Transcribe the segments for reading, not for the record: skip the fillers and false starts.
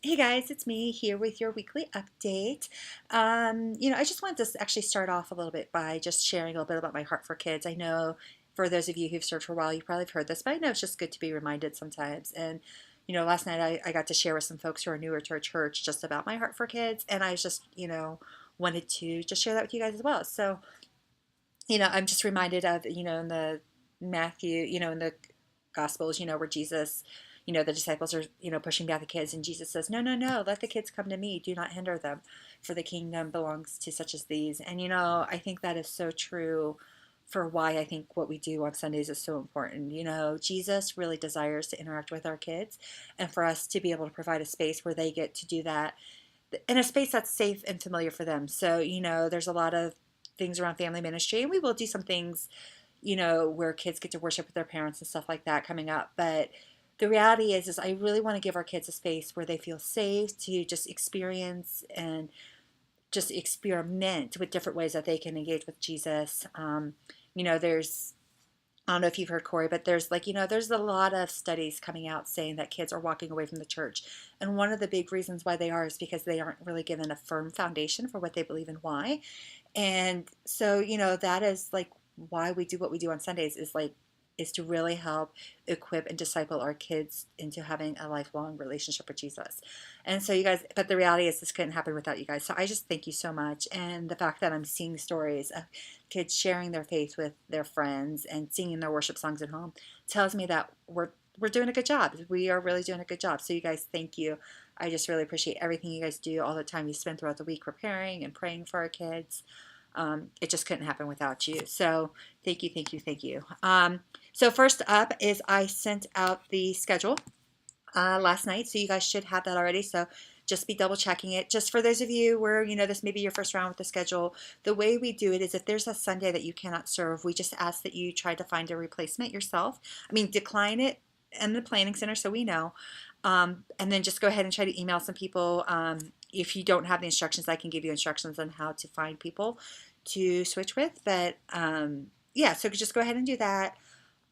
Hey guys, it's me here with your weekly update. I just wanted to actually start off a little bit by just sharing a little bit about my heart for kids. I know for those of you who've served for a while, you probably have heard this, but I know it's just good to be reminded sometimes. And, last night I got to share with some folks who are newer to our church just about my heart for kids. And I was just, wanted to just share that with you guys as well. So, I'm just reminded of, in the Matthew, in the Gospels, where Jesus, the disciples are, pushing back the kids, and Jesus says, no, no, no, let the kids come to me. Do not hinder them, for the kingdom belongs to such as these. And, I think that is so true for why I think what we do on Sundays is so important. Jesus really desires to interact with our kids, and for us to be able to provide a space where they get to do that in a space that's safe and familiar for them. So, there's a lot of things around family ministry, and we will do some things, where kids get to worship with their parents and stuff like that coming up. But the reality is I really want to give our kids a space where they feel safe to just experience and just experiment with different ways that they can engage with Jesus. There's I don't know if you've heard Corey, but there's a lot of studies coming out saying that kids are walking away from the church. And one of the big reasons why they are is because they aren't really given a firm foundation for what they believe and why. And so, that is like why we do what we do on Sundays is to really help equip and disciple our kids into having a lifelong relationship with Jesus. And so you guys, but the reality is this couldn't happen without you guys. So I just thank you so much. And the fact that I'm seeing stories of kids sharing their faith with their friends and singing their worship songs at home tells me that we're doing a good job. We are really doing a good job. So you guys, thank you. I just really appreciate everything you guys do, all the time you spend throughout the week preparing and praying for our kids. It just couldn't happen without you. So thank you, thank you, thank you. So first up is I sent out the schedule last night, so you guys should have that already. So just be double checking it. Just for those of you where, this may be your first round with the schedule, the way we do it is if there's a Sunday that you cannot serve, we just ask that you try to find a replacement yourself. Decline it in the planning center so we know. And then just go ahead and try to email some people. If you don't have the instructions, I can give you instructions on how to find people to switch with. But yeah, so just go ahead and do that.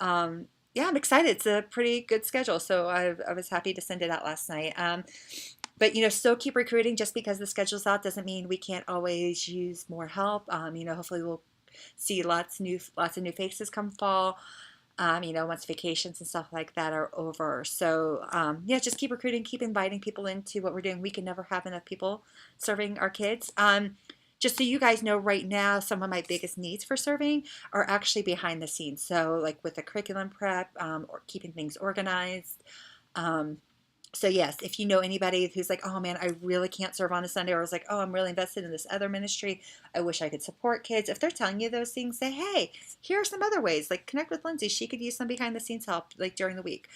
Yeah, I'm excited. It's a pretty good schedule, so I was happy to send it out last night. But still keep recruiting. Just because the schedule's out doesn't mean we can't always use more help. Hopefully we'll see lots of new faces come fall. Once vacations and stuff like that are over. So yeah, just keep recruiting, keep inviting people into what we're doing. We can never have enough people serving our kids. Just so you guys know, right now, some of my biggest needs for serving are actually behind the scenes. So like with the curriculum prep, or keeping things organized. So yes, if you know anybody who's like, oh man, I really can't serve on a Sunday, or is like, oh, I'm really invested in this other ministry, I wish I could support kids. If they're telling you those things, say, hey, here are some other ways. Like connect with Lindsay. She could use some behind the scenes help like during the week.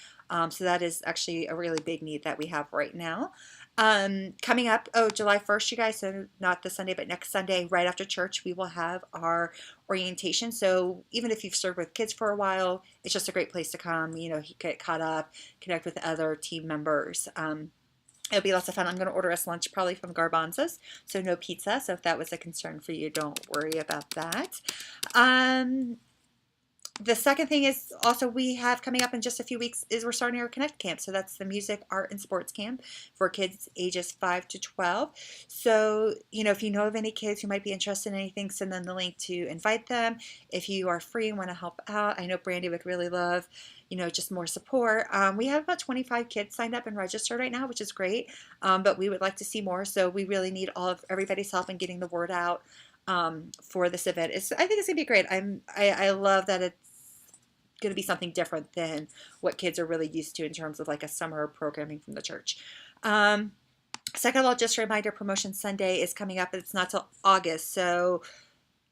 So that is actually a really big need that we have right now. Coming up, July 1st, you guys, so not this Sunday, but next Sunday, right after church, we will have our orientation. So even if you've served with kids for a while, it's just a great place to come, get caught up, connect with other team members. It'll be lots of fun. I'm going to order us lunch probably from Garbanzos, so no pizza. So if that was a concern for you, don't worry about that. The second thing is also we have coming up in just a few weeks is we're starting our Connect Camp. So that's the music, art, and sports camp for kids ages 5 to 12. So, if you know of any kids who might be interested in anything, send them the link to invite them. If you are free and want to help out, I know Brandy would really love, just more support. We have about 25 kids signed up and registered right now, which is great. But we would like to see more. So we really need all of everybody's help in getting the word out for this event. I think it's gonna be great. I love that it's going to be something different than what kids are really used to in terms of like a summer programming from the church. Second of all, just a reminder, Promotion Sunday is coming up. It's not till August. So,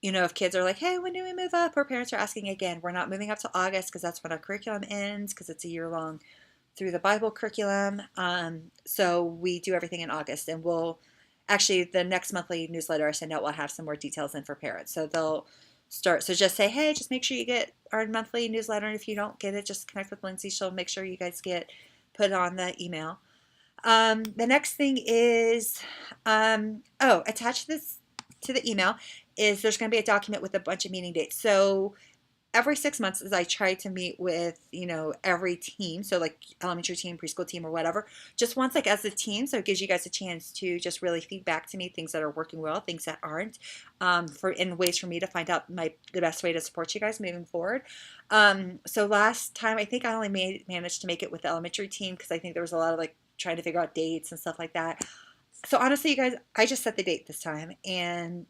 if kids are like, hey, when do we move up? Or parents are asking again, we're not moving up to August because that's when our curriculum ends, because it's a year-long through the Bible curriculum. So we do everything in August, and actually, the next monthly newsletter I send out will have some more details in for parents. So they'll start. So just say, hey, just make sure you get our monthly newsletter. And if you don't get it, just connect with Lindsay. She'll make sure you guys get put on the email. The next thing is, attach this to the email is there's going to be a document with a bunch of meeting dates. So every 6 months is I try to meet with, every team. So like elementary team, preschool team, or whatever, just once like as a team. So it gives you guys a chance to just really feedback to me things that are working well, things that aren't, for in ways for me to find out the best way to support you guys moving forward. So last time I think I only managed to make it with the elementary team because I think there was a lot of like trying to figure out dates and stuff like that. So honestly, you guys, I just set the date this time, and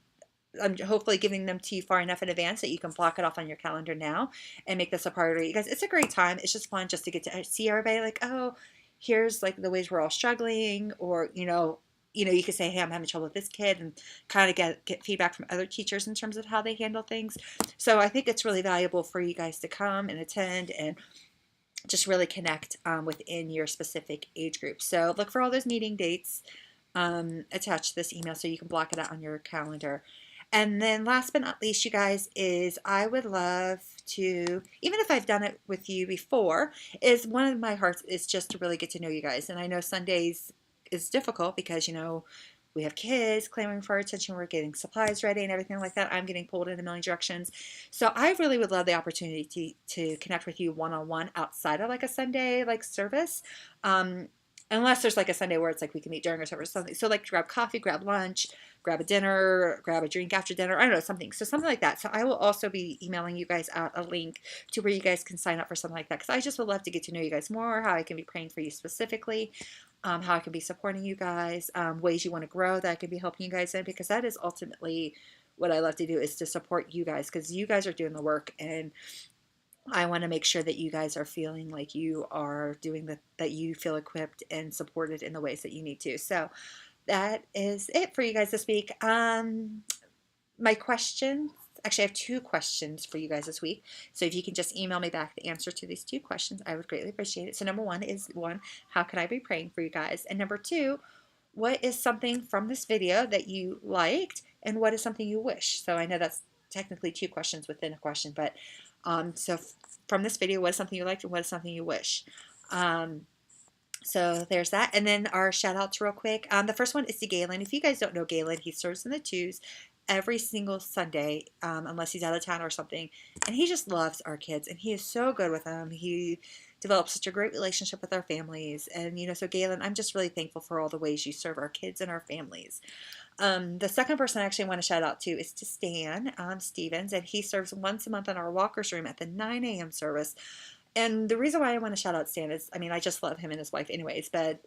I'm hopefully giving them to you far enough in advance that you can block it off on your calendar now and make this a priority. You guys, it's a great time. It's just fun just to get to see everybody like, oh, here's like the ways we're all struggling, or you could say, hey, I'm having trouble with this kid, and kind of get feedback from other teachers in terms of how they handle things. So I think it's really valuable for you guys to come and attend and just really connect within your specific age group. So look for all those meeting dates attached to this email so you can block it out on your calendar. And then last but not least, you guys, is I would love to, even if I've done it with you before, is one of my hearts is just to really get to know you guys. And I know Sundays is difficult because, we have kids clamoring for our attention. We're getting supplies ready and everything like that. I'm getting pulled in a million directions. So I really would love the opportunity to connect with you one-on-one outside of like a Sunday like service. Unless there's like a Sunday where it's like we can meet during our service or something. So like grab coffee, grab lunch, grab a dinner, grab a drink after dinner. I don't know, something. So something like that. So I will also be emailing you guys out a link to where you guys can sign up for something like that. Because I just would love to get to know you guys more, how I can be praying for you specifically, how I can be supporting you guys, ways you want to grow that I can be helping you guys in. Because that is ultimately what I love to do, is to support you guys, because you guys are doing the work, and I want to make sure that you guys are feeling like you are doing that you feel equipped and supported in the ways that you need to. So that is it for you guys this week. My questions, actually, I have 2 questions for you guys this week. So if you can just email me back the answer to these 2 questions, I would greatly appreciate it. So number one is, how can I be praying for you guys? And number 2, what is something from this video that you liked, and what is something you wish? So I know that's technically 2 questions within a question, but so from this video, what is something you liked, and what is something you wish? So there's that. And then our shout outs real quick. The first one is to Galen. If you guys don't know Galen, he serves in the twos every single Sunday, unless he's out of town or something. And he just loves our kids, and he is so good with them. He develops such a great relationship with our families. And, so Galen, I'm just really thankful for all the ways you serve our kids and our families. The second person I actually want to shout out to is to Stan Stevens, and he serves once a month in our walkers room at the 9 a.m. service. And the reason why I want to shout out Stan is, I just love him and his wife anyways, but,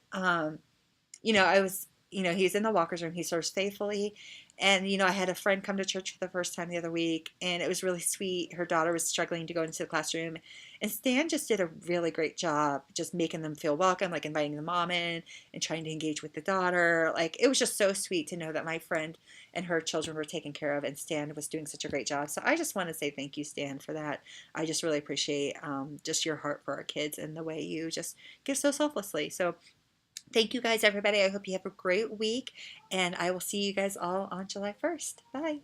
he's in the walkers room. He serves faithfully. And, I had a friend come to church for the first time the other week, and it was really sweet. Her daughter was struggling to go into the classroom, and Stan just did a really great job just making them feel welcome, like inviting the mom in and trying to engage with the daughter. Like, it was just so sweet to know that my friend and her children were taken care of, and Stan was doing such a great job. So I just want to say thank you, Stan, for that. I just really appreciate just your heart for our kids and the way you just give so selflessly. So thank you guys, everybody. I hope you have a great week, and I will see you guys all on July 1st. Bye.